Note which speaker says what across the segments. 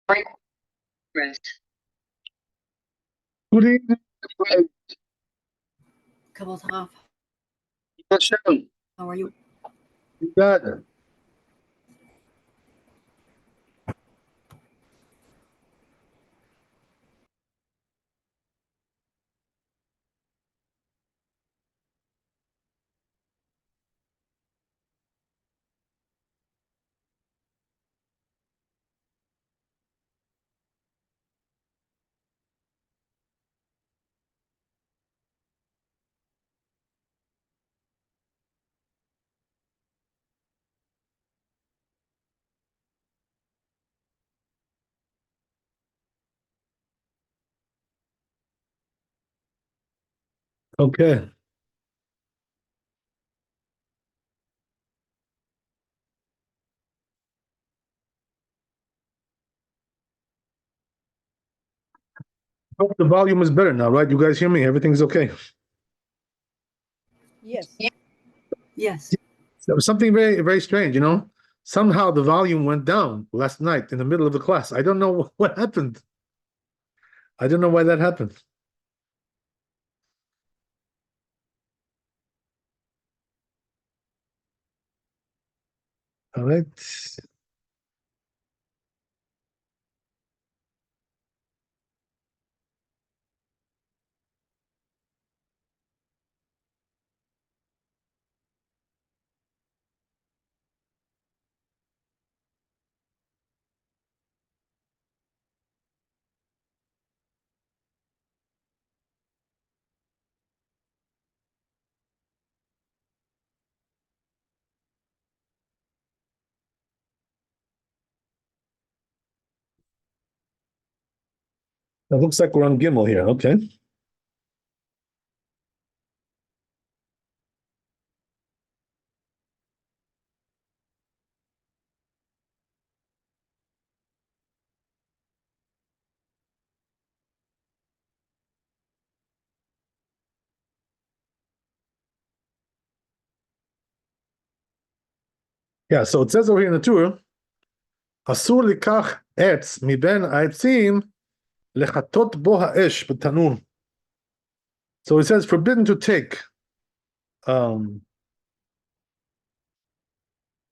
Speaker 1: Good evening,
Speaker 2: Kabbalah Rav.
Speaker 1: Hashem.
Speaker 2: How are you?
Speaker 1: You got it. Okay. Hope the volume is better now, right? You guys hear me? Everything's okay.
Speaker 2: Yes. Yes.
Speaker 1: There was something very, very strange, you know? Somehow the volume went down last night in the middle of the class. I don't know what happened. I don't know why that happened. All right. It looks like we're on Gimel here. Okay. Yeah, so it says over here in the Torah, Asur likach etz miben ha'etzim lechatot bo ha'esh b'tanur. So it says forbidden to take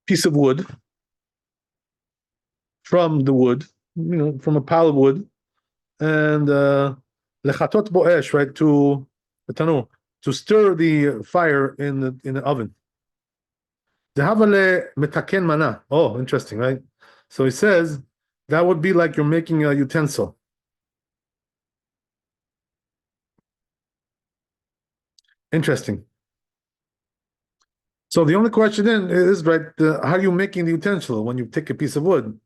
Speaker 1: piece of wood from the wood, from a pile of wood, and lechatot bo esh, right, to the tanur, to stir the fire in the oven. Dehavale metaken mana. Oh, interesting, right? So he says that would be like you're making a utensil. Interesting. So the only question then is, right, how are you making the utensil when you take a piece of wood?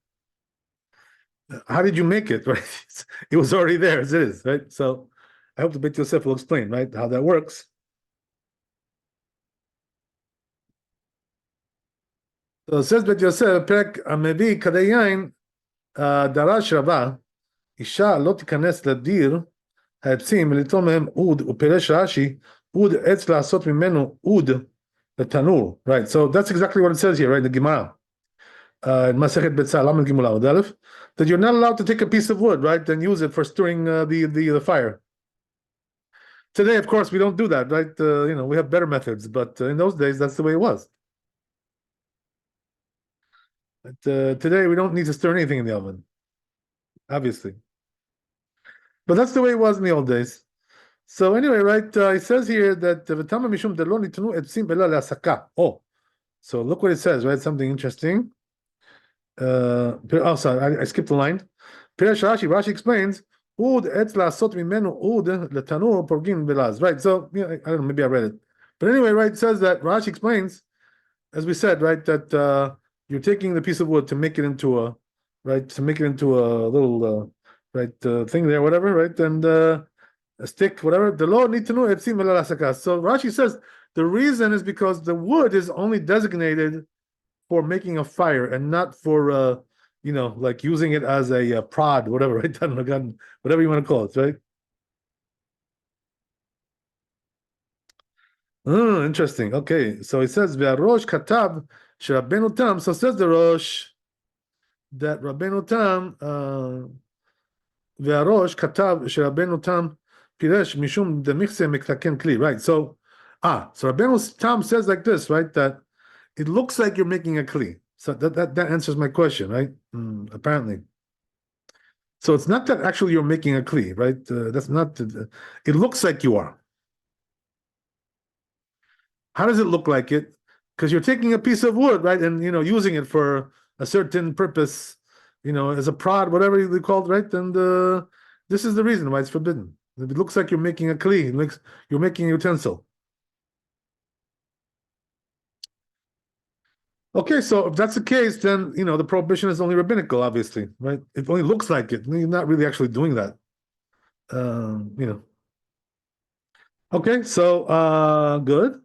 Speaker 1: How did you make it, right? It was already there as it is, right? So I hope the Beit Yosef will explain, right, how that works. So it says Beit Yosef, Perek Amevi Kadei Yain, דרש רבה, אישה לא תיכנס לדיר העצים ולטול מהם אוד, ופירש רש"י, אוד עץ לעשות ממנו אוד לתנור. Right, so that's exactly what it says here, right, the Gemara. In Masechet Betzah, Lamed Gimel Amud Aleph, that you're not allowed to take a piece of wood, right, and use it for stirring the fire. Today, of course, we don't do that, right? We have better methods, but in those days, that's the way it was. But today, we don't need to stir anything in the oven, obviously. But that's the way it was in the old days. So anyway, right, it says here that v'tama mishum delo nitnu etzim ela le'asaka. Oh, so look what it says, right? Something interesting. Sorry, I skipped the line. Rashi explains, ud etz la'asot mimenu ud letanur porgin belaz. Right, so I don't know, maybe I read it. But anyway, right, it says that Rashi explains, as we said, right, that you're taking the piece of wood to make it into a little thing there, whatever, right, and a stick, whatever. The law need to know etzim ela le'asaka. So Rashi says the reason is because the wood is only designated for making a fire and not for like using it as a prod, whatever, right? I don't know, whatever you want to call it, right? Oh, interesting. Okay, so it says Ve'arosh katav she'Rabbeinu tam. So says the Rosh that Rabbeinu Tam והראש כתב שרבנו תם פירש משום דמיכסה מקתקן כלי, right? So Rabbeinu Tam says like this, right? That it looks like you're making a kli. So that answers my question, right? Apparently. So it's not that actually you're making a kli, right? That's not. It looks like you are. How does it look like it? Because you're taking a piece of wood, right, and using it for a certain purpose, as a prod, whatever you call it, right? And this is the reason why it's forbidden. It looks like you're making a kli. It looks you're making a utensil. Okay, so if that's the case, then the prohibition is only rabbinical, obviously, right? It only looks like it. You're not really actually doing that. Okay, so good.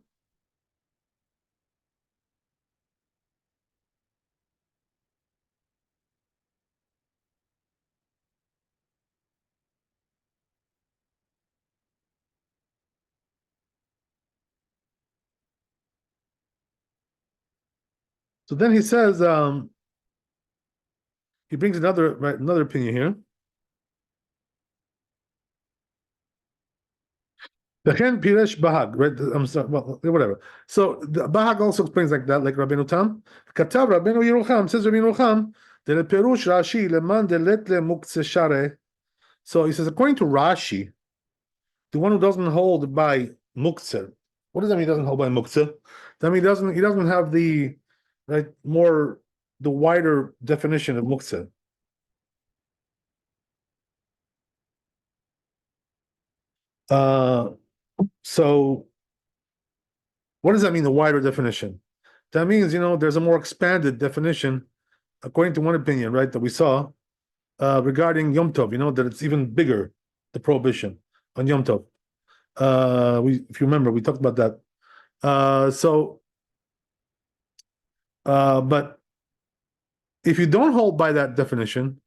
Speaker 1: So then he says, he brings another opinion here. V'chen piresh bahag, right? I'm sorry, well, whatever. So the bahag also explains like that, like Rabbeinu Tam. Katav Rabbeinu Yerucham, says Rabbeinu Yerucham, de perush Rashi leman de letle muktzeh share. So he says, according to Rashi, the one who doesn't hold by muktzeh. What does that mean? He doesn't hold by muktzeh. That means he doesn't have the the wider definition of muktzeh. So what does that mean? The wider definition. That means there's a more expanded definition, according to one opinion, right, that we saw regarding Yom Tov. That it's even bigger, the prohibition on Yom Tov. If you remember, we talked about that. But if you don't hold by that definition,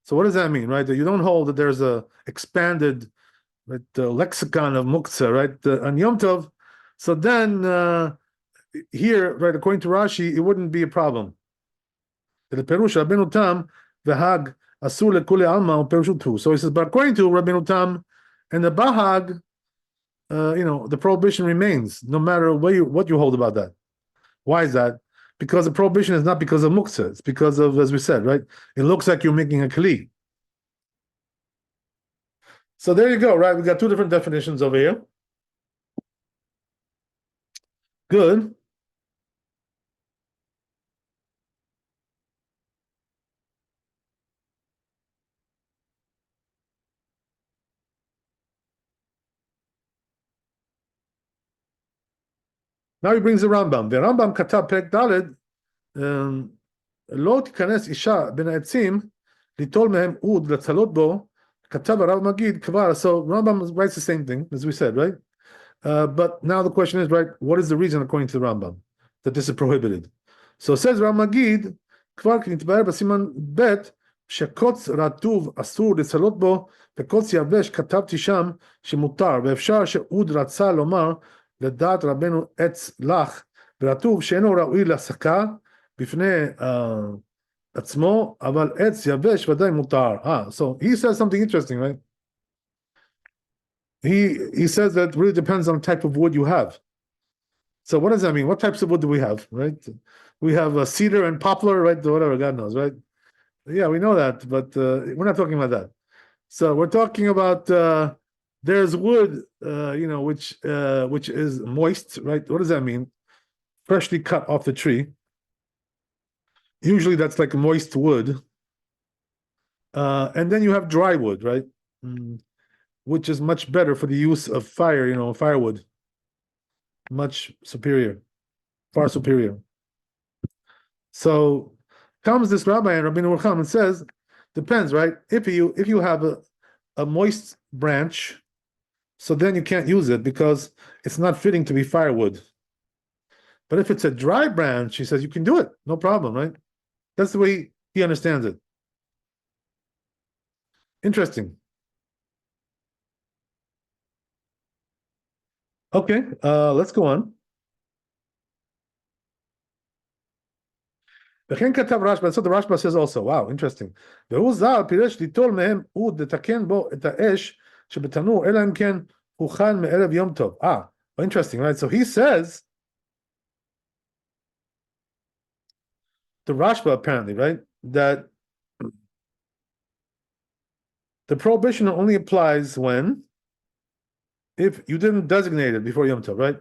Speaker 1: so what does that mean, right? That you don't hold that there's a expanded, right, the lexicon of muktzah, right, on Yom Tov. So then here, right, according to Rashi, it wouldn't be a problem. The perush Rabbeinu Tam v'hag asur lekule alma perushu tu. So he says, but according to Rabbeinu Tam and the Bahag, the prohibition remains no matter what you hold about that. Why is that? Because the prohibition is not because of muktzah. It's because of, as we said, right? It looks like you're making a kli. So there you go, right? We got two different definitions over here. Good. Now he brings the Rambam. The Rambam katav perek daled לא תיכנס אישה בין העצים ליטול מהם אוד לצלות בו. כתב הרב מגיד כבר. So Rambam writes the same thing as we said, right? But now the question is, right, what is the reason according to the Rambam that this is prohibited? So says Rav Magid, כבר נתבהר בסימן ב' שקוץ רטוב אסור לצלות בו וקוץ יבש כתבתי שם שמותר, ואפשר שאוד רצה לומר לדעת רבנו עץ לך ורטוב שאינו ראוי להסקה בפני עצמו, אבל עץ יבש ודאי מותר. So he says something interesting, right? He says that it really depends on the type of wood you have. So what does that mean? What types of wood do we have, right? We have a cedar and poplar, right? Whatever, God knows, right? Yeah, we know that, but we're not talking about that. So we're talking about there's wood, which is moist, right? What does that mean? Freshly cut off the tree. Usually that's like moist wood. And then you have dry wood, right? Which is much better for the use of fire, firewood. Much superior, far superior. So comes this rabbi and Rabbeinu Yerucham and says, depends, right? If you have a moist branch, so then you can't use it because it's not fitting to be firewood. But if it's a dry branch, he says you can do it, no problem, right? That's the way he understands it. Interesting. Okay, let's go on. וכן כתב רשב"א, so the Rashba says also, wow, interesting. והוא ז"ל פירש ליטול מהם אוד לתקן בו את האש שבתנור, אלא אם כן הוכן מערב יום טוב. Interesting, right? So he says, the Rashba apparently, right, that the prohibition only applies if you didn't designate it before Yom Tov, right?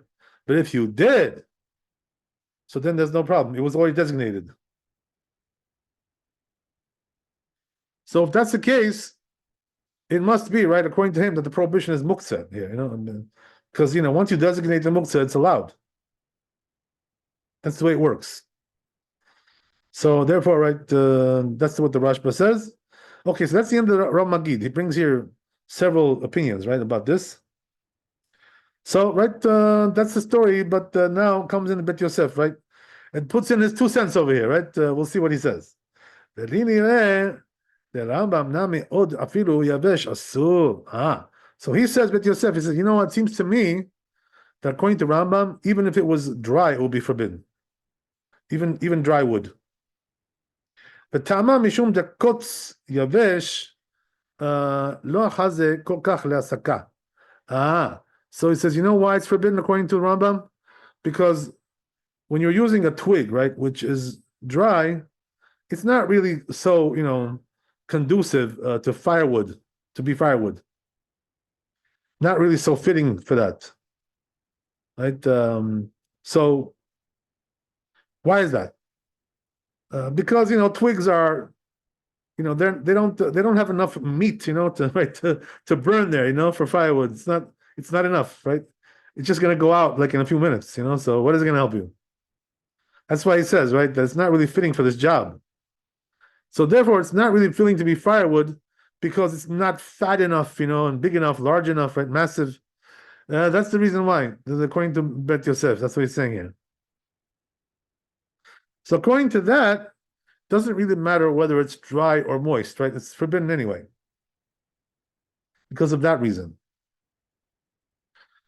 Speaker 1: But if you did, so then there's no problem. It was already designated. So if that's the case, it must be, right, according to him, that the prohibition is muktzah here, because, once you designate the muktzah, it's allowed. That's the way it works. So therefore, right, that's what the Rashba says. Okay, so that's the end of the Rav Magid. He brings here several opinions, right, about this. So, right, that's the story, but now comes in Bet Yosef, right? And puts in his 2 cents over here, right? We'll see what he says. So he says, Bet Yosef, he says, you know what, it seems to me that according to Rambam, even if it was dry, it will be forbidden. Even dry wood. וטעמה משום דקוץ יבש לא חזה כל כך להסקה. So he says, you know why it's forbidden according to Rambam? Because when you're using a twig, right, which is dry, it's not really so, conducive to firewood, to be firewood. Not really so fitting for that. Right? So why is that? Because twigs are, they don't have enough meat, to burn there, for firewood. It's not enough, right? It's just gonna go out like in a few minutes, So what is it gonna help you? That's why he says, right, that it's not really fitting for this job. So therefore, it's not really fitting to be firewood because it's not fat enough, and big enough, large enough, right, massive. That's the reason why, according to Bet Yosef. That's what he's saying here. So according to that, doesn't really matter whether it's dry or moist, right? It's forbidden anyway. Because of that reason.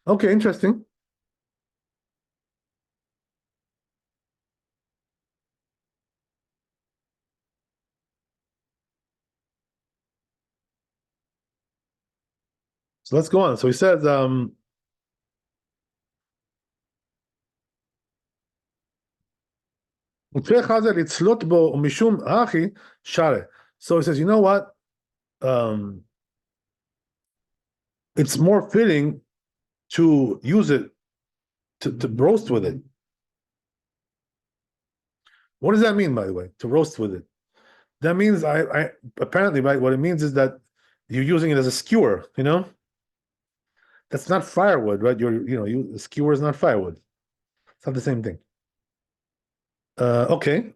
Speaker 1: Okay, interesting. So let's go on. So he says, so he says, you know what? It's more fitting to use it to roast with it. What does that mean, by the way, to roast with it? That means I apparently, right, what it means is that you're using it as a skewer, That's not firewood, right? A skewer is not firewood. It's not the same thing. Okay.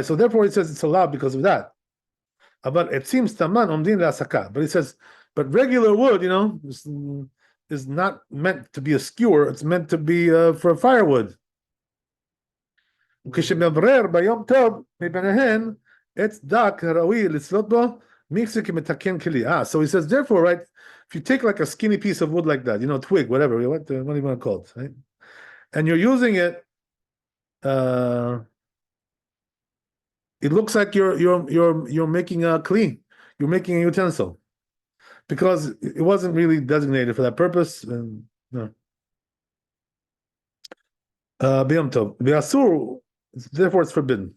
Speaker 1: So therefore it says it's allowed because of that. But it seems taman omdin le'asaka. But it says, but regular wood, is not meant to be a skewer. It's meant to be for firewood. כשמברר ביום טוב מביניהן עץ דק ראוי לצלות בו מיקסה כמתקן כלי. So he says, therefore, right, if you take like a skinny piece of wood like that, twig, whatever, what do you want to call it, right? And you're using it, it looks like you're making a kli, you're making a utensil, because it wasn't really designated for that purpose. And no. B'yom tov, v'asur, therefore it's forbidden.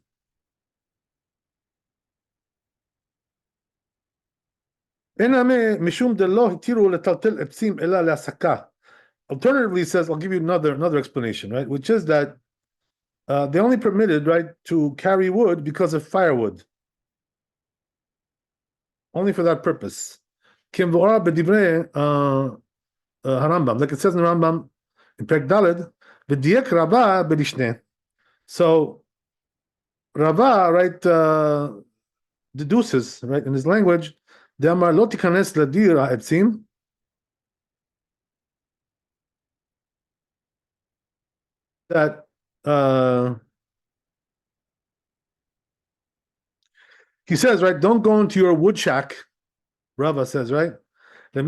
Speaker 1: Alternatively, he says, I'll give you another explanation, right? Which is that they only permitted, right, to carry wood because of firewood. Only for that purpose. Harambam, like it says in the Rambam, in Perek Daled, v'diek Rabba b'lishne. So Rabba, right, deduces, right, in his language, De'amar lo tikanes ladir ha'etzim, that he says, right, don't go into your wood shack. Rava says, right? So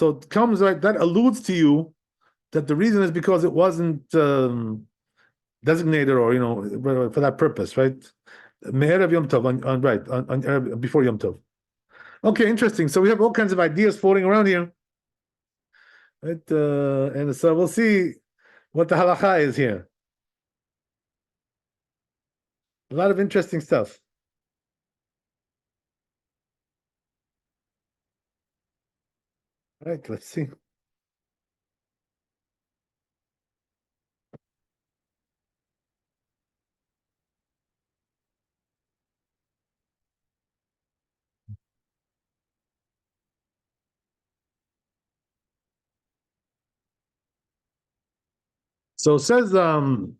Speaker 1: it comes, right, that alludes to you that the reason is because it wasn't designated or for that purpose, right? Me'erev Yom Tov before Yom Tov. Okay, interesting. So we have all kinds of ideas floating around here, right? And so we'll see what the halacha is here. A lot of interesting stuff. All right, let's see. So it says Shulchan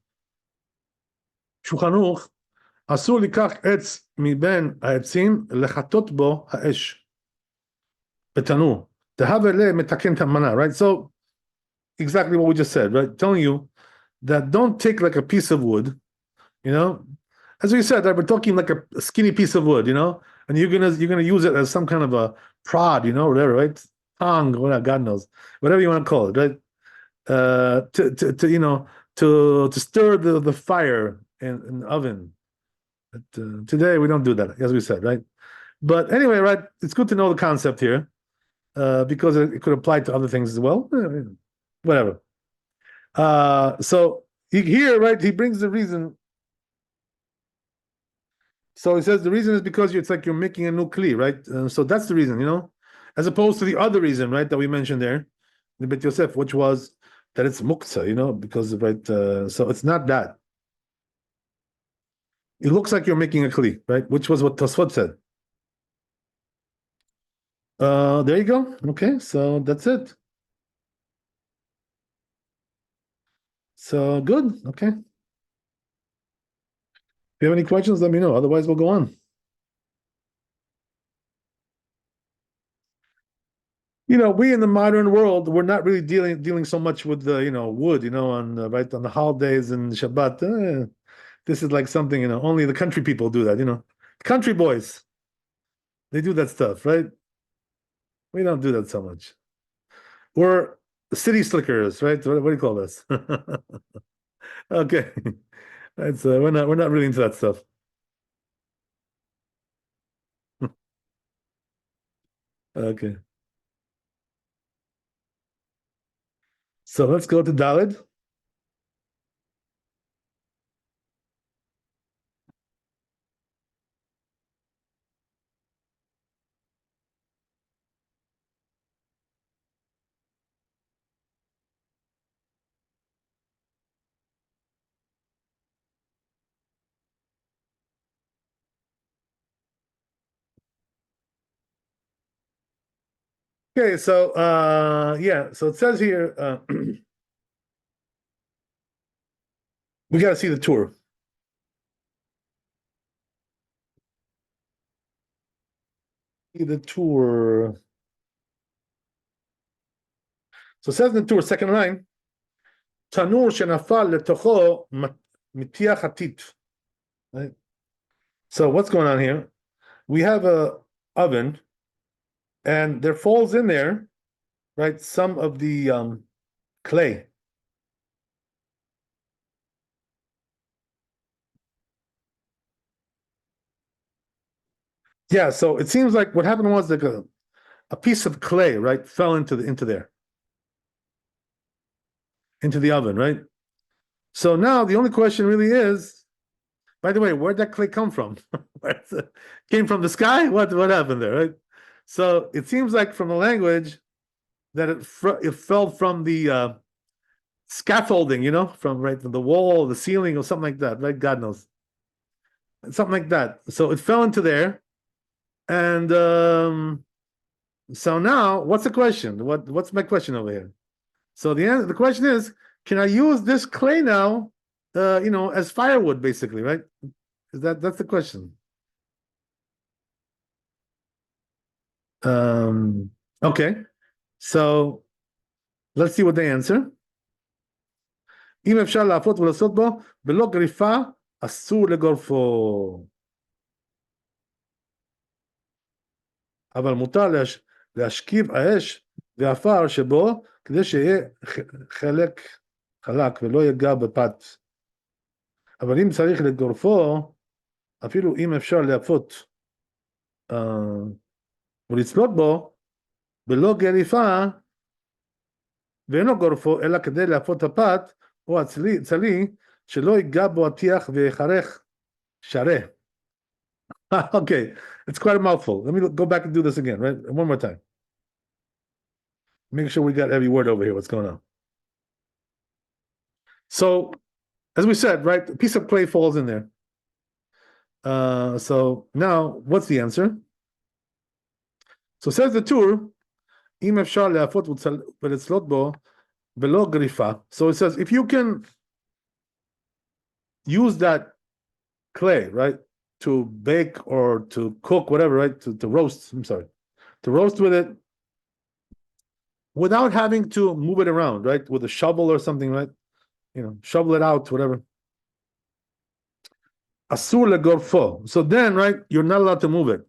Speaker 1: Aruch, אסור לקח עץ מבין העצים לחטות בו האש בתנור. דהווה למתקן את המנה, right? So exactly what we just said, right? Telling you that don't take like a piece of wood, as we said, right? We're talking like a skinny piece of wood, and you're gonna use it as some kind of a prod, whatever, right? Tong, whatever, God knows, whatever you want to call it, right? To stir the fire in the oven. But, today we don't do that, as we said, right? But anyway, right? It's good to know the concept here, because it could apply to other things as well. Whatever. So here, right? He brings the reason. So he says the reason is because it's like you're making a new kli, right? So that's the reason, as opposed to the other reason, right, that we mentioned there, the Bet Yosef, which was that it's muktzah, because of right. So it's not that. It looks like you're making a kli, right? Which was what Tosfot said. There you go. Okay, so that's it. So good. Okay. If you have any questions, let me know. Otherwise, we'll go on. We in the modern world, we're not really dealing so much with the wood, on the holidays and Shabbat. This is like something only the country people do that. Country boys, they do that stuff, right? We don't do that so much. We're city slickers, right? What do you call this? Okay, that's we're not really into that stuff. Okay, so let's go to Dalid. Okay, so yeah, so it says here we got to see the tour. See the tour. So it says in the tour, second line, Tanur shenafal letocho mitiach hatit. Right? So what's going on here? We have a oven, and there falls in there, right, some of the clay. Yeah, so it seems like what happened was like a piece of clay, right, fell into there, into the oven, right? So now the only question really is, by the way, where'd that clay come from? Came from the sky? What happened there, right? So it seems like from the language that it fell from the scaffolding, from the wall, the ceiling, or something like that, right? God knows, something like that. So it fell into there, and so now what's the question? What's my question over here? So the question is, can I use this clay now, as firewood, basically, right? That's the question. Okay, so let's see what they answer. אם אפשר להפות ולעשות בו, בלא גריפה, אסור לגורפו. אבל מותר להשכיב האש והעפר שבו, כדי שיהיה חלק ולא ייגע בפת. אבל אם צריך לגורפו, אפילו אם אפשר להפות ולצלות בו, בלא גריפה, ואינו גורפו, אלא כדי להפות הפת, או הצלי, שלא ייגע בו הטיח ויחרך שרה. Okay, it's quite a mouthful. Let me go back and do this again, right? One more time. Make sure we got every word over here. What's going on? So, as we said, right, a piece of clay falls in there. So now, what's the answer? So says the Tur, אם אפשר להפות ולצלות בו ולא גריפה. So it says, if you can use that clay, right, to bake or to cook, whatever, right, to roast, to roast with it, without having to move it around, right, with a shovel or something, right, shovel it out, whatever. Asur legorfo. So then, right, you're not allowed to move it.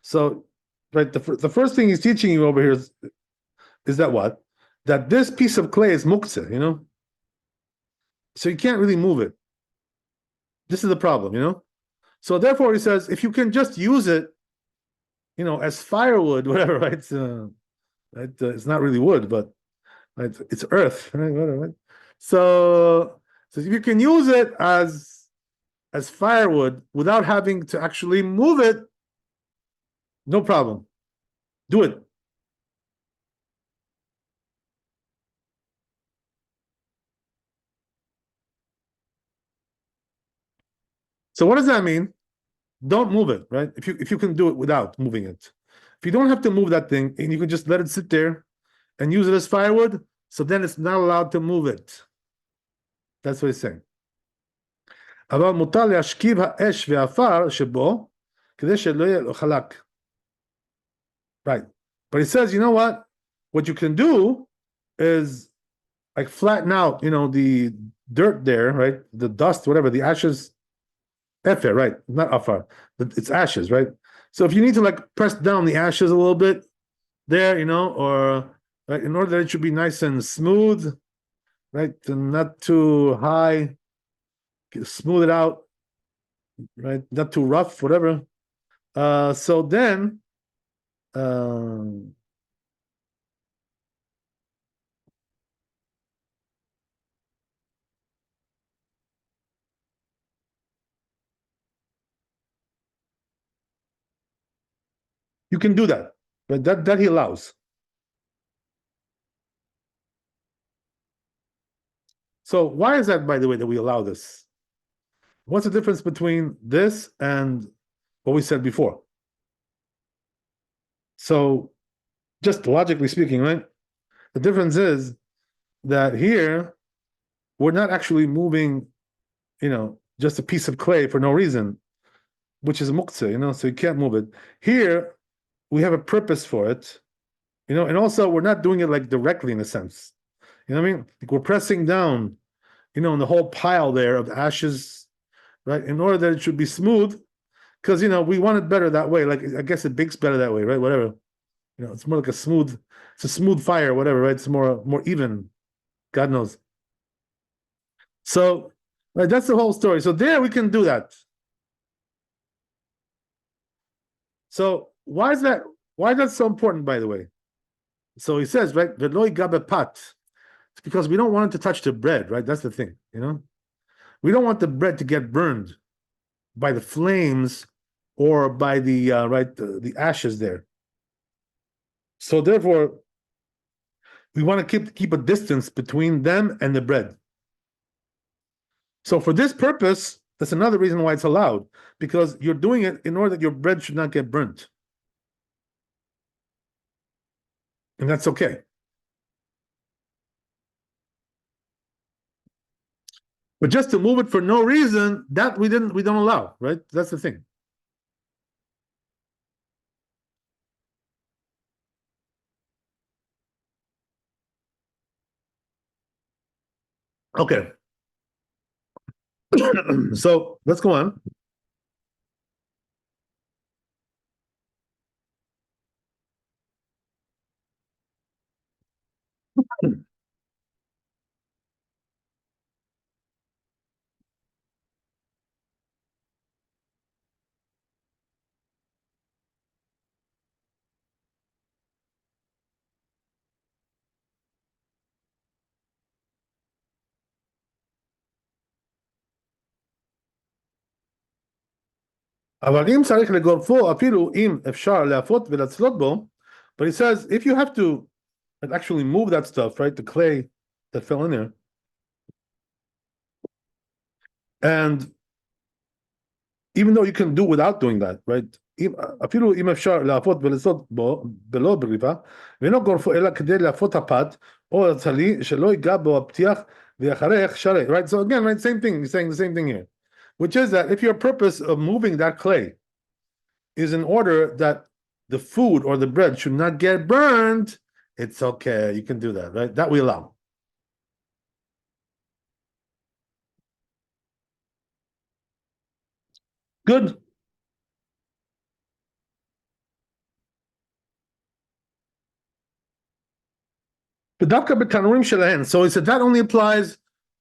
Speaker 1: So, right, the first thing he's teaching you over here is that what? That this piece of clay is muktzeh, So you can't really move it. This is the problem, So therefore, he says, if you can just use it, as firewood, whatever, right? It's not really wood, but right? It's earth, right? Whatever, right? So if you can use it as firewood without having to actually move it, no problem. Do it. So what does that mean? Don't move it, right? If you can do it without moving it. If you don't have to move that thing and you can just let it sit there and use it as firewood, so then it's not allowed to move it. That's what he's saying. אבל מותר להשכיב האש והעפר שבו כדי שלא יהיה לו חלק. Right. But he says, you know what? What you can do is like flatten out, the dirt there, right? The dust, whatever, the ashes. Efer, right? Not afar. It's ashes, right? So if you need to like press down the ashes a little bit there, or right, in order that it should be nice and smooth, right? And not too high, smooth it out, right? Not too rough, whatever. So then, you can do that, but that he allows. So why is that, by the way, that we allow this? What's the difference between this and what we said before? So, just logically speaking, right? The difference is that here we're not actually moving, just a piece of clay for no reason, which is muktzeh, so you can't move it. Here we have a purpose for it, and also we're not doing it like directly in a sense. You know what I mean? Like we're pressing down, in the whole pile there of ashes, right? In order that it should be smooth, because we want it better that way. Like I guess it bakes better that way, right? Whatever. It's more like it's a smooth fire, whatever, right? It's more even. God knows. So, right, that's the whole story. So there we can do that. So why is that so important, by the way? So he says, right, Ve'lo yiga b'pat. It's because we don't want it to touch the bread, right? That's the thing, We don't want the bread to get burned by the flames or by the the ashes there. So therefore, we want to keep a distance between them and the bread. So for this purpose, that's another reason why it's allowed, because you're doing it in order that your bread should not get burnt. And that's okay. But just to move it for no reason, that we don't allow, right? That's the thing. Okay. So let's go on. אבל אם צריך לגורפו, אפילו אם אפשר להפות ולצלות בו, but he says, if you have to actually move that stuff, right, the clay that fell in there, and even though you can do without doing that, right, אפילו אם אפשר להפות ולצלות בו, בלא בגריפה, ואינו גורפו אלא כדי להפות הפת, או הצלי, שלא ייגע בו הפתיח, ויחרך שרי, right, so again, right, same thing, he's saying the same thing here, which is that if your purpose of moving that clay is in order that the food or the bread should not get burned, it's okay, you can do that, right? That we allow. Good. So he said that only applies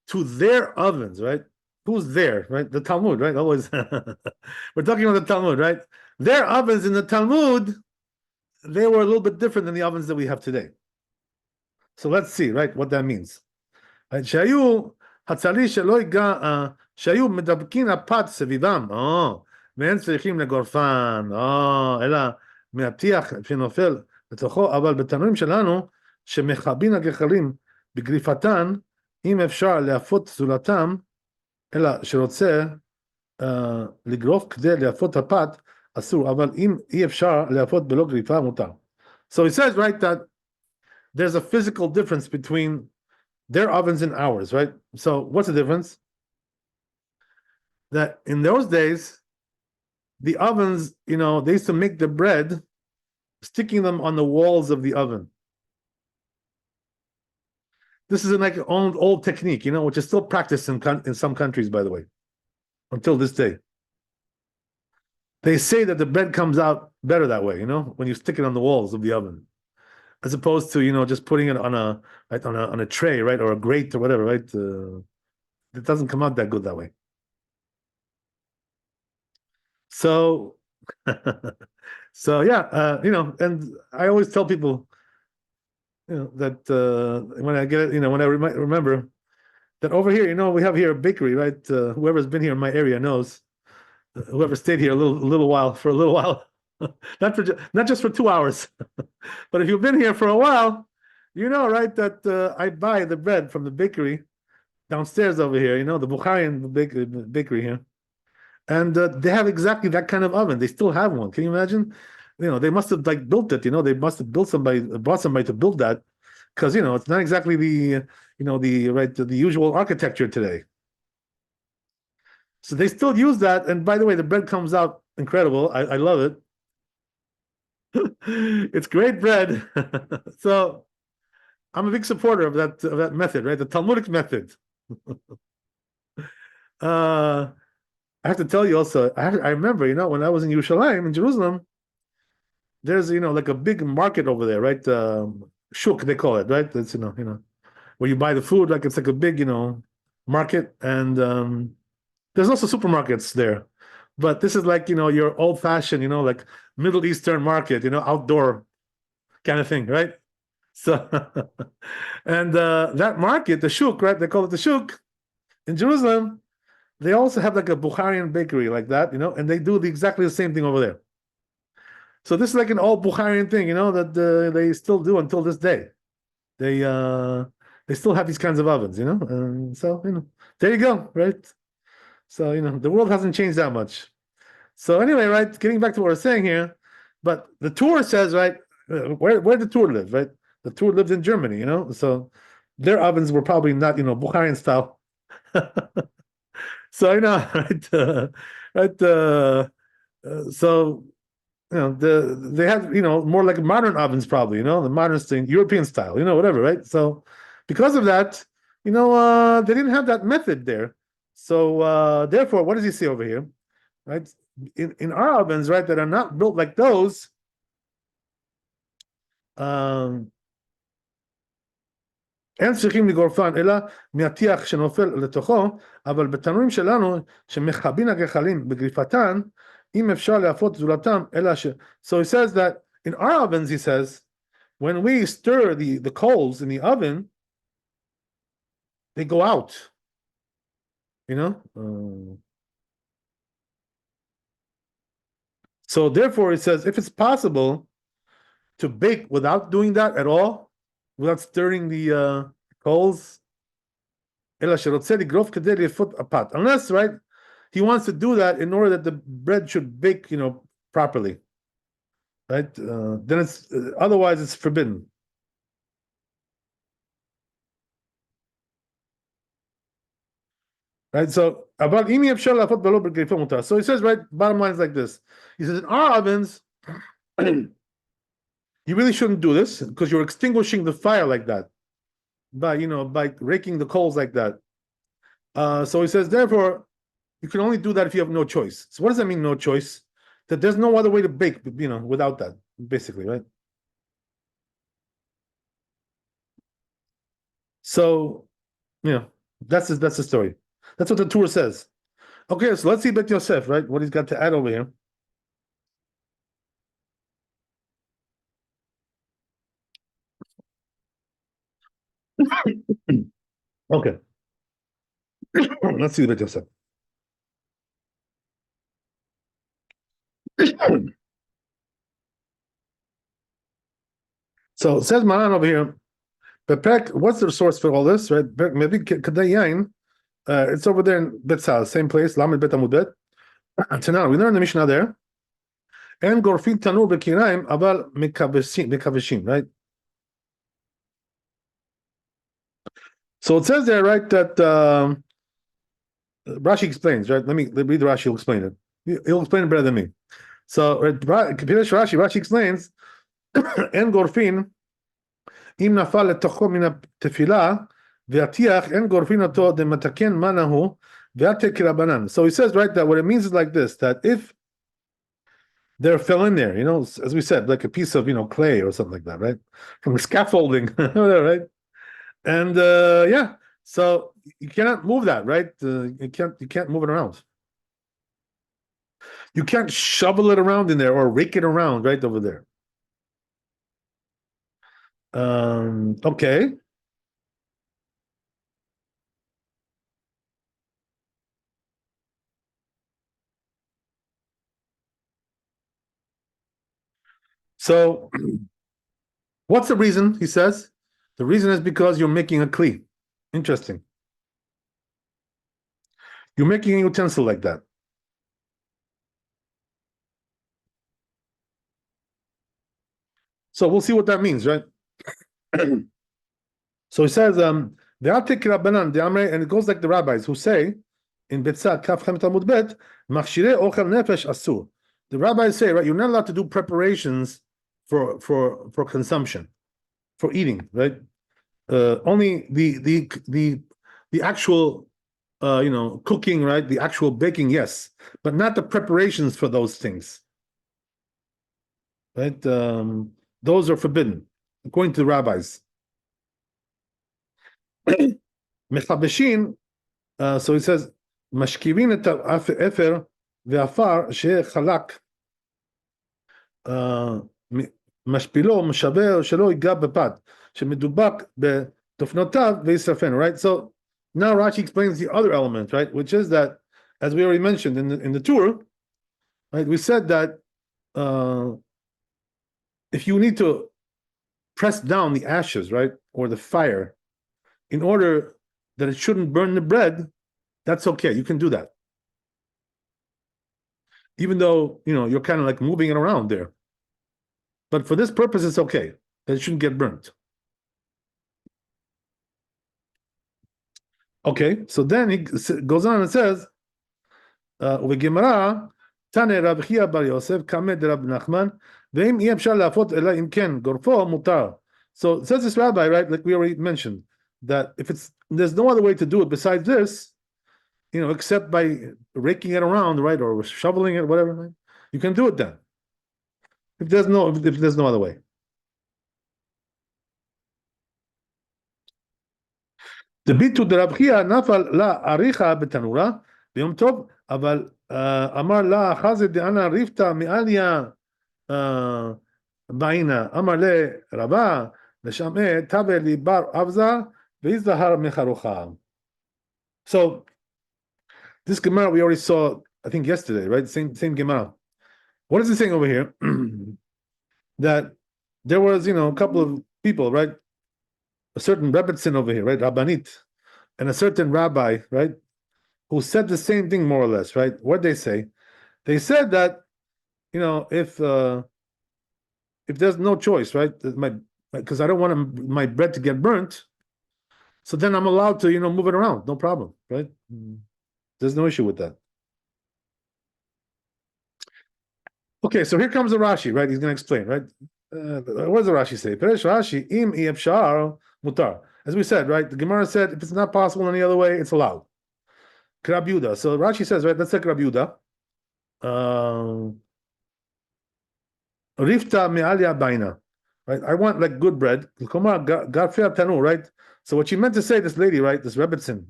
Speaker 1: to their ovens, right? Who's there, right? The Talmud, right? Always. We're talking about the Talmud, right? Their ovens in the Talmud, they were a little bit different than the ovens that we have today. So let's see, right, what that means. Right? שהיו מדבקין הפת סביבם, ואין צריכים לגורפן, אלא מהפתיח שנופל לתוכו, אבל בתנורים שלנו, שמכבים הגחלים בגריפתן, אם אפשר להפות זולתם, אלא שרוצה לגרוף כדי להפות הפת, אסור, אבל אם אי אפשר להפות בלא גריפה, מותר. So he says, right, that there's a physical difference between their ovens and ours, right? So what's the difference? That in those days, the ovens, they used to make the bread, sticking them on the walls of the oven. This is like an old technique, which is still practiced in some countries, by the way, until this day. They say that the bread comes out better that way, when you stick it on the walls of the oven, as opposed to just putting it on a tray, right, or a grate or whatever, right? It doesn't come out that good that way. So, yeah, and I always tell people, that when I get it, when I remember that over here, we have here a bakery, right? Whoever's been here in my area knows. Whoever stayed here for a little while, not just for 2 hours, but if you've been here for a while, right, that I buy the bread from the bakery downstairs over here, the Bukharian bakery here. And they have exactly that kind of oven. They still have one. Can you imagine? They must have built it. They must have brought somebody to build that, because it's not exactly the usual architecture today. So they still use that. And by the way, the bread comes out incredible. I love it. It's great bread. So I'm a big supporter of that method, right? The Talmudic method. I have to tell you also, I remember, when I was in Yerushalayim, in Jerusalem, there's, like a big market over there, right? Shuk, they call it, right? That's, where you buy the food, like it's like a big, market. And there's also supermarkets there. But this is like, your old fashioned, like Middle Eastern market, outdoor kind of thing, right? So, and that market, the Shuk, right? They call it the Shuk in Jerusalem. They also have like a Bukharian bakery like that, and they do exactly the same thing over there. So this is like an old Bukharian thing, that they still do until this day. They still have these kinds of ovens, and so there you go, right? So the world hasn't changed that much. So anyway, right, getting back to what we're saying here, but the Tur says, right, where the Tur live, right? The Tur lived in Germany, so their ovens were probably not, Bukharian style. So right, so they have more like modern ovens probably, the modern thing, European style, whatever, right? So because of that, they didn't have that method there. So therefore, what does he say over here, right? In our ovens, right, that are not built like those, אין צריכים לגורפן, אלא מהטיח שנופל לתוכו, אבל בתנורים שלנו, שמכבים הגחלים בגריפתן, אם אפשר להפות זולתם, אלא ש... So he says that in our ovens, he says, when we stir the coals in the oven, they go out. So therefore, it says if it's possible to bake without doing that at all, without stirring the coals, unless, right, he wants to do that in order that the bread should bake, properly, right? Then it's otherwise it's forbidden. Right, so about so he says, right, bottom line is like this. He says in our ovens, you really shouldn't do this because you're extinguishing the fire like that by raking the coals like that. So he says, therefore, you can only do that if you have no choice. So what does that mean, no choice? That there's no other way to bake, without that, basically, right? So, that's the story. That's what the Torah says. Okay, so let's see Bet Yosef, right? What he's got to add over here. Okay. Let's see Bet Yosef. So it says Maran over here, but what's the source for all this, right? Maybe Kadayain, it's over there in Betzal, same place, Lamed Bet Amud Bet. Tanan, we learned the Mishnah there. And Gorfin Tanur Bekiraim Aval Mekaveshim, right? So it says there, right, that Rashi explains, right? Let me read the Rashi, he'll explain it. He'll explain it better than me. So Rashi explains, En Gorfin Im Nafal Letocho Min Tefila Ve'atiach En Gorfin Oto De Mataken Manahu Ve'ate Kirabanan. So he says, right, that what it means is like this, that if there fell in there, as we said, like a piece of, clay or something like that, right? From scaffolding, whatever, right? And so you cannot move that, right? You can't move it around. You can't shovel it around in there or rake it around right over there. Okay. So what's the reason, he says? The reason is because you're making a kli. Interesting. You're making a utensil like that. So we'll see what that means, right? So he says, and it goes like the rabbis who say in Betzat Kaf Chem Talmud Bet, Machshirei Ochel Nefesh Asur. The rabbis say, right, you're not allowed to do preparations for consumption, for eating, right? Only the actual cooking, right? The actual baking, yes, but not the preparations for those things, right? Those are forbidden according to the rabbis. Mechabeshin, so he says, Mashkivin et efer ve'afar she'chalak משפילו, משבר, שלא ייגע בפת, שמדובק בתופנותיו וישרפן, right? So now Rashi explains the other element, right? Which is that, as we already mentioned in the tour, right? We said that if you need to press down the ashes, right? Or the fire, in order that it shouldn't burn the bread, that's okay. You can do that. Even though, you're kind of like moving it around there. But for this purpose, it's okay. That it shouldn't get burnt. Okay, so then he goes on and says, "Uvegemara Tane Rab Chia bar Yosef Kamed Rab Nachman Ve'im Yefshar Lafot Ela Im Ken Gorfo Mutar." So it says this rabbi, right? Like we already mentioned, that if there's no other way to do it besides this, except by raking it around, right, or shoveling it, whatever, right? You can do it then. If there's no other way. The bitu de Rab Chia nafal la aricha betanura biyom tov, aval amar la chazed de ana rifta mi'alia ba'ina amar le Rabba l'shameh tabe li bar avza ve'izahar mecharucha. So this Gemara we already saw, I think yesterday, right? Same Gemara. What is he saying over here? That there was, a couple of people, right? A certain Rebbitzin over here, right? Rabbanit, and a certain rabbi, right? Who said the same thing more or less, right? What they say? They said that, if there's no choice, right? Because I don't want my bread to get burnt, so then I'm allowed to, move it around, no problem, right? There's no issue with that. Okay, so here comes the Rashi, right? He's going to explain, right? What does the Rashi say? Peresh Rashi, im efshar mutar. As we said, right? The Gemara said if it's not possible any other way, it's allowed. Rabbi Yehuda. So Rashi says, right? Let's take Rabbi Yehuda. Rifta me'alia baina. Right? I want like good bread. Right? So what she meant to say, this lady, right? This Rebbitzin,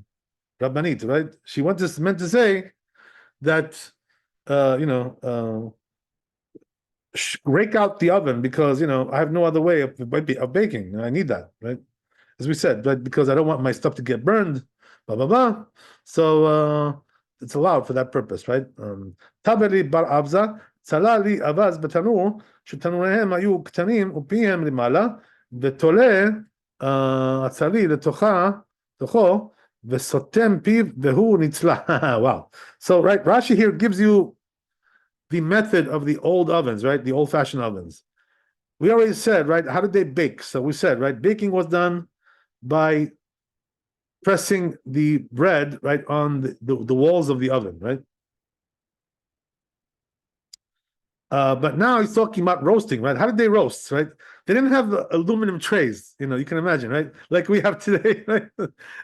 Speaker 1: Rabbanit, right? She meant to say that, rake out the oven because I have no other way of baking. I need that, right? As we said, right? Because I don't want my stuff to get burned, blah blah blah. So it's allowed for that purpose, right? Tabeli bar Abza, Salali Avaz Betanur, שתנוריהם היו קטנים ופיהם למעלה, ותולה הצלי לתוכו, וסותם פיו והוא נצלה. Wow. So, right, Rashi here gives you the method of the old ovens, right? The old-fashioned ovens. We already said, right? How did they bake? So we said, right? Baking was done by pressing the bread, right, on the walls of the oven, right? But now he's talking about roasting, right? How did they roast, right? They didn't have aluminum trays, you can imagine, right? Like we have today, right?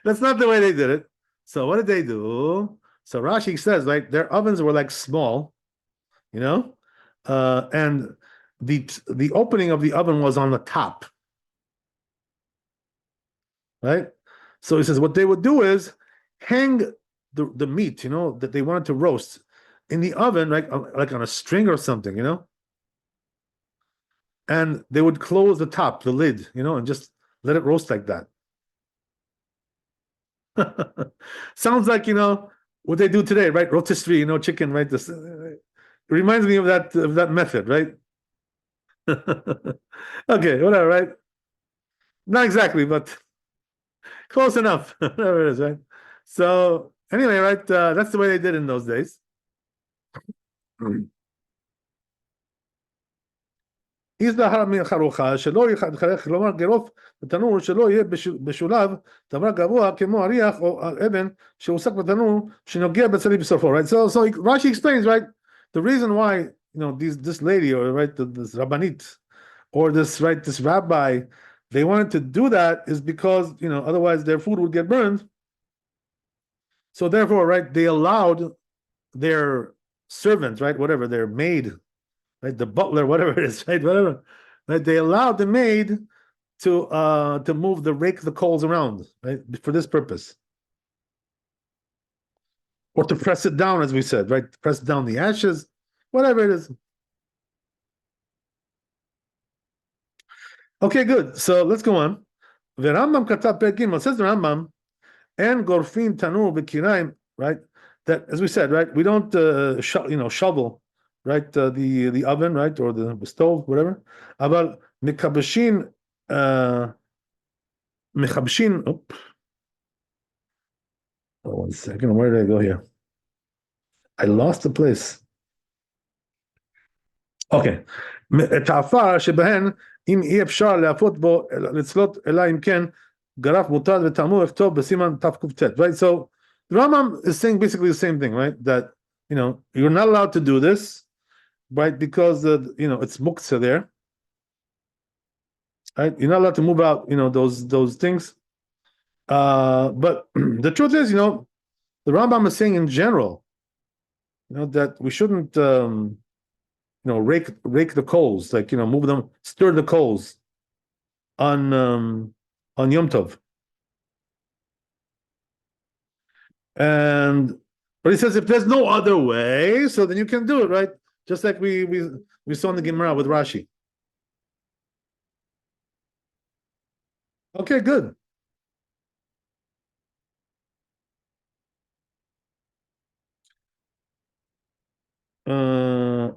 Speaker 1: That's not the way they did it. So what did they do? So Rashi says, right, their ovens were like small, and the opening of the oven was on the top, right? So he says what they would do is hang the meat, that they wanted to roast in the oven, like on a string or something, and they would close the top, the lid, and just let it roast like that. Sounds like what they do today, right? Rotisserie, chicken, right? This it reminds me of that method, right? Okay, whatever, right? Not exactly, but close enough. Whatever it is, right? So anyway, right? That's the way they did in those days. הזדהר מן חרוכה שלא יחרך, כלומר גרוף בתנור שלא יהיה בשולב דבר גבוה כמו אריח או אבן שהוסק בתנור שנוגע בצלי בסופו, right? So Rashi explains, right, the reason why this lady or right this Rabbanit or this rabbi, they wanted to do that is because otherwise their food would get burned. So therefore, right, they allowed their servants, right, whatever, their maid, right, the butler, whatever it is, right, whatever, right, they allowed the maid to rake the coals around, right, for this purpose, or to press it down, as we said, right, press down the ashes, whatever it is. Okay, good. So let's go on. The Rambam katav perek gimel, says the Rambam, and gorfin tanur b'kiraim, right, that as we said, right, we don't shovel, right, the oven, right, or the stove, whatever. Aval mekabeshin mechabshin. Oh, 1 second. Where did I go here? I lost the place. Okay. את העפר שבהן אם אי אפשר להפות בו לצלות אלא אם כן גרף מוטל וטעמו לכתוב בסימן תק"ט, right? So the Rambam is saying basically the same thing, right? That you're not allowed to do this, right? Because it's muktzah there, right? You're not allowed to move out, those things. But the truth is, the Rambam is saying in general, that we shouldn't, rake the coals, like move them, stir the coals on Yom Tov. But he says if there's no other way, so then you can do it, right? Just like we saw in the Gemara with Rashi. Okay, good.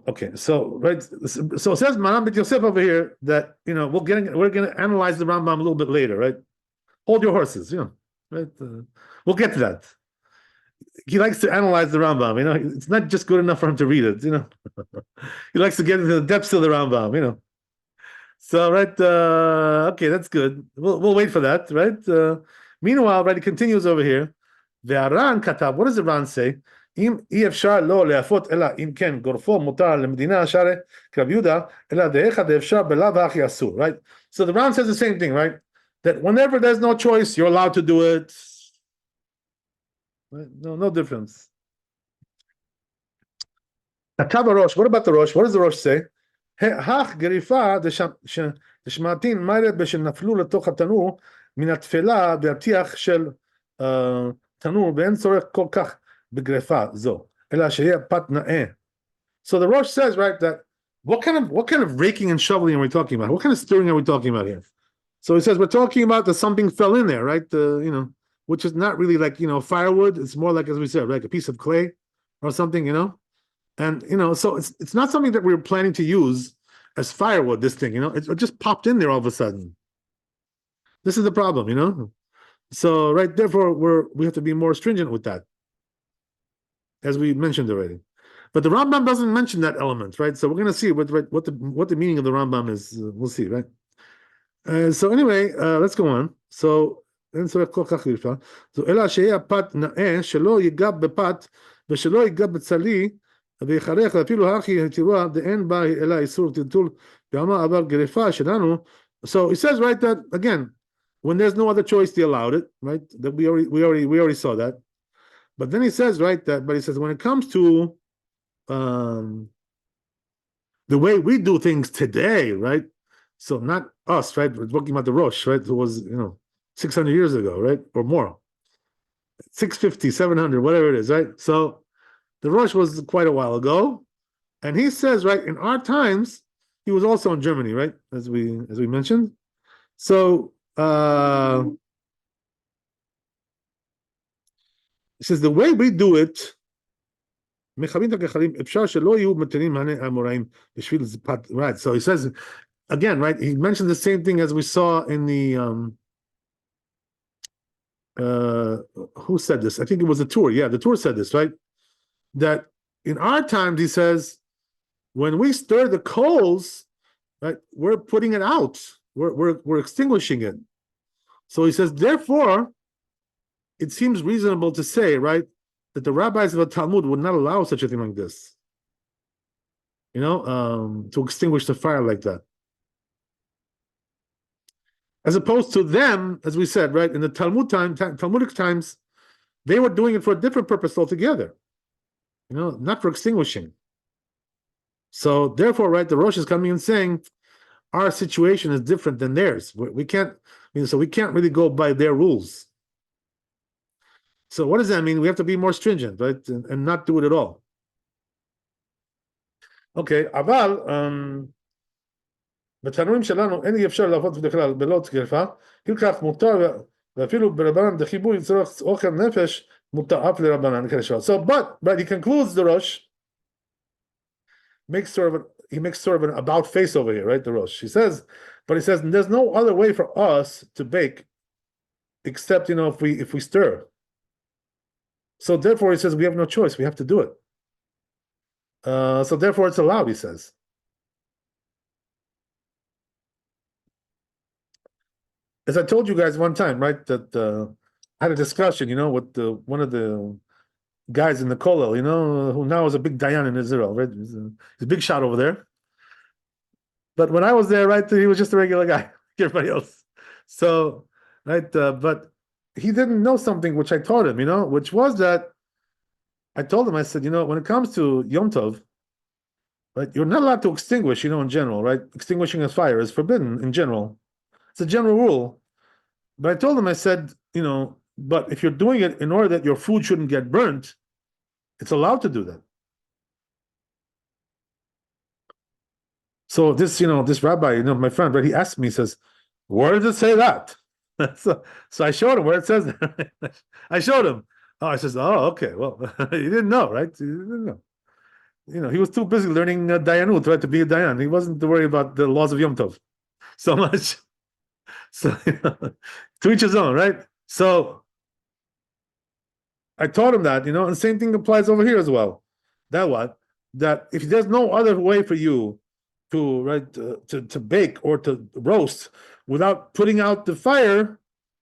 Speaker 1: Okay, so right, so it says Maram Bit Yosef over here that we're gonna analyze the Rambam a little bit later, right? Hold your horses, right? We'll get to that. He likes to analyze the Rambam, It's not just good enough for him to read it, He likes to get into the depths of the Rambam, So right, okay, that's good. We'll wait for that, right? Meanwhile, right, he continues over here. The Aran Katab. What does the Ran say? אם אי אפשר לא להפות אלא אם כן גורפו מותר למדינה שהרי כרב יהודה אלא דאיך דאפשר בלאו הכי אסור, right? So the Ran says the same thing, right? That whenever there's no choice, you're allowed to do it. Right? No difference. כתב הראש, what about the Rosh? What does the Rosh say? הך גריפה דשמעתין מיירת בשנפלו לתוך התנור מן התפלה והטיח של תנור ואין צורך כל כך בגריפה זו, אלא שיהיה פת נאה. So the Rosh says, right, that what kind of raking and shoveling are we talking about? What kind of stirring are we talking about here? So he says we're talking about that something fell in there, right? Which is not really like firewood. It's more like, as we said, like a piece of clay or something, And so it's not something that we're planning to use as firewood. This thing, it just popped in there all of a sudden. This is the problem, So right, therefore we have to be more stringent with that, as we mentioned already. But the Rambam doesn't mention that element, right? So we're going to see what the meaning of the Rambam is. We'll see, right? So anyway, let's go on. So אלא שיהיה פת נאה שלא ייגע בפת ושלא ייגע בצלי ויחרך ואפילו הכי התירועה דאין בה אלא איסור טלטול בעלמא אבל גריפה שלנו. So he says, right, that again, when there's no other choice, they allowed it, right? That we already saw that. But then he says, right, but he says when it comes to the way we do things today, right? So not us, right? We're talking about the Rosh, right? Who was, 600 years ago, right? Or more. 650, 700, whatever it is, right? So the Rosh was quite a while ago. And he says, right, in our times, he was also in Germany, right? As we mentioned. So he says the way we do it, right? So he says again, right? He mentioned the same thing as we saw in the who said this? I think it was the Tur. Yeah, the Tur said this, right? That in our times, he says, when we stir the coals, right, we're putting it out. We're extinguishing it. So he says, therefore, it seems reasonable to say, right, that the rabbis of the Talmud would not allow such a thing like this. To extinguish the fire like that. As opposed to them, as we said, right, in the Talmudic times, they were doing it for a different purpose altogether. Not for extinguishing. So therefore, right, the Rosh is coming and saying, our situation is different than theirs. We can't, so we can't really go by their rules. So what does that mean? We have to be more stringent, right, and not do it at all. Okay, אבל בתנורים שלנו אין אי אפשר לעבוד בכלל בלא תקפה, כלכך מותר ואפילו ברבנן דחיבוי צורך אוכל נפש מותר אף לרבנן. So, but he concludes the Rosh, he makes sort of an about face over here, right? The Rosh. He says there's no other way for us to bake except if we stir. So therefore, he says we have no choice. We have to do it. So therefore, it's allowed. He says. As I told you guys one time, right, that I had a discussion, with one of the guys in the kollel, who now is a big dayan in Israel, right? He's a big shot over there. But when I was there, right, he was just a regular guy, like everybody else. So, right, but he didn't know something which I taught him, which was that I told him, I said, when it comes to Yom Tov, right, you're not allowed to extinguish, in general, right? Extinguishing a fire is forbidden in general. It's a general rule. But I told him, I said, but if you're doing it in order that your food shouldn't get burnt, it's allowed to do that. So this rabbi, my friend, right, he asked me, he says, where does it say that? So I showed him where it says that. I showed him. Oh, I says, oh, okay, well, you didn't know, right? You didn't know. he was too busy learning Dayanut, right, to be a Dayan. He wasn't worried about the laws of Yom Tov so much. So, to each his own, right? So, I taught him that, and the same thing applies over here as well. That what? That if there's no other way for you to bake or to roast without putting out the fire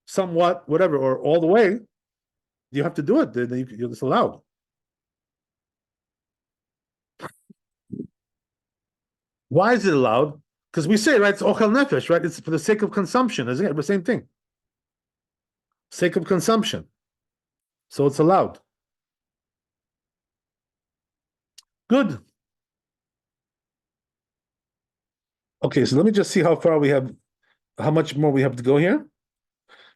Speaker 1: somewhat, whatever, or all the way, you have to do it. You're just allowed. Why is it allowed? Because we say, right, it's ochel nefesh, right? It's for the sake of consumption, isn't it? The same thing. Sake of consumption. So it's allowed. Good. Okay, so let me just see how much more we have to go here.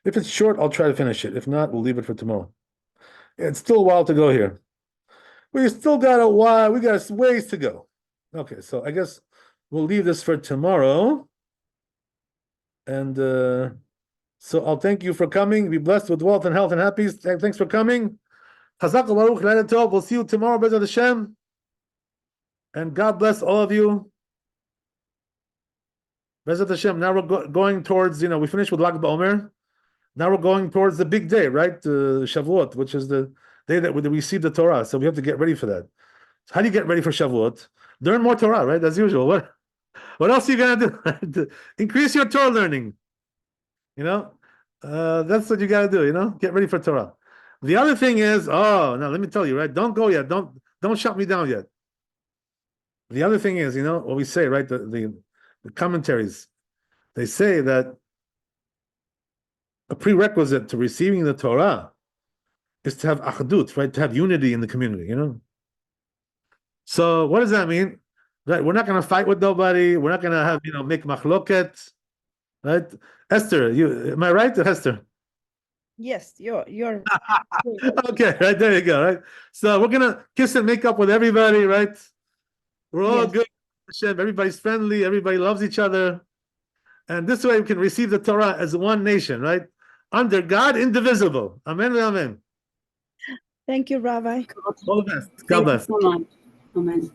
Speaker 1: If it's short, I'll try to finish it. If not, we'll leave it for tomorrow. It's still a while to go here. We still got a while. We got ways to go. Okay, so I guess we'll leave this for tomorrow. And so I'll thank you for coming. Be blessed with wealth and health and happiness. Thanks for coming. Chazak Baruch Leila Tov. We'll see you tomorrow, B'ezrat Hashem. And God bless all of you. B'ezrat Hashem. Now we're going towards, we finished with Lag BaOmer. Now we're going towards the big day, right? Shavuot, which is the day that we receive the Torah. So we have to get ready for that. So how do you get ready for Shavuot? Learn more Torah, right? As usual. What else are you gonna do? Increase your Torah learning. That's what you gotta do. Get ready for Torah. The other thing is, now let me tell you, right? Don't go yet. Don't shut me down yet. The other thing is, what we say, right? The commentaries, they say that a prerequisite to receiving the Torah is to have achdut, right? To have unity in the community, So what does that mean? Right? We're not going to fight with nobody. We're not going to have, make machloket, right? Esther, am I right, Esther?
Speaker 3: Yes, you're
Speaker 1: okay, right, there you go, right? So we're going to kiss and make up with everybody, right? We're all good. Everybody's friendly. Everybody loves each other. And this way we can receive the Torah as one nation, right? Under God, indivisible. Amen, amen.
Speaker 3: Thank you, Rabbi.
Speaker 1: All the best. God bless.
Speaker 2: Amen.